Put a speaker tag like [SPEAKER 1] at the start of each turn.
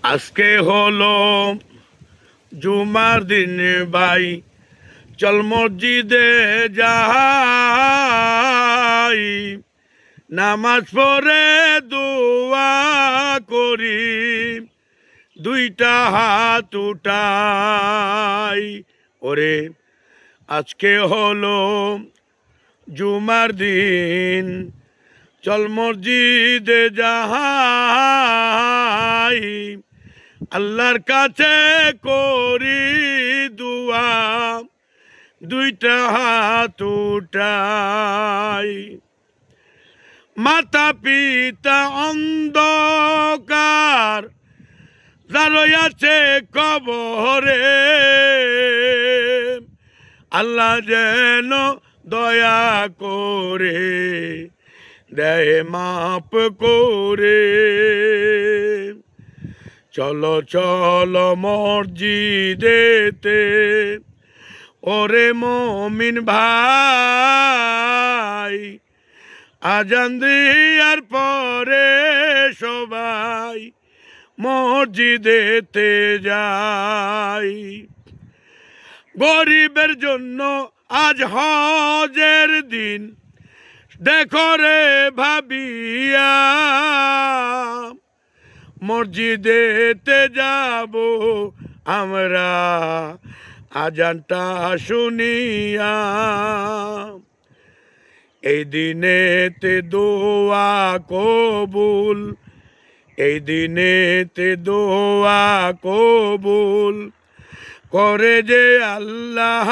[SPEAKER 1] আজকে হলো জুমার দিন ভাই, চল মসজিদে যাই, নামাজ পড়ে দোয়া করি, দুইটা হাত উঠাই। ওরে আজকে হলো জুমার দিন, চল মসজিদে যাই, আল্লাহর কাছে করি দুয়া, দুইটা হাত উঠাই। মাতা পিতা অন্ধকার যারা আছে কবরে, আল্লাহ যেন দয়া করে দেয় মাপ করে। চলো চলো মসজিদেতে, ওরে মমিন ভাই, আজান দিয়ার পরে সবাই মসজিদেতে যাই। গরিবের জন্য আজ হজের দিন, দেখো রে ভাবিয়া, মসজিদেতে যাব আমরা আজানটা শুনিয়া। এই দিনেতে দোয়া কবুল, এই দিনেতে দোয়া কবুল করে যে আল্লাহ।